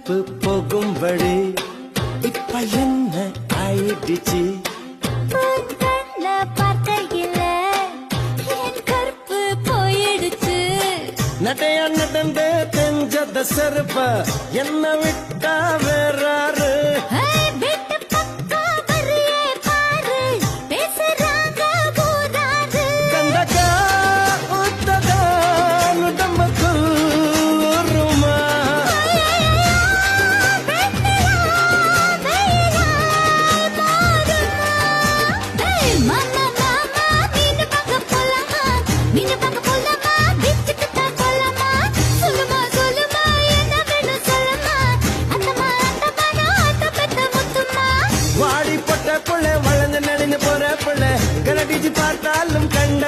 கருப்பு போகும்படி இப்ப என்ன ஆயிடுச்சு பார்த்தையில என் கருப்பு போயிடுச்சு நடைய நடந்து தெரிஞ்சத செருப்ப என்ன விட்டா வேறாரு வீட்டு பக்கம் வரியே பாரு பேசுறாங்க ஊராரு கண்டக்கா உத்ததா உடம்புக்குள் ஊருமா வாடி பொட்ட புள்ள வளர்ந்து நடந்து போற புள்ள கரடிச்சு பார்த்தாலும் கண்ட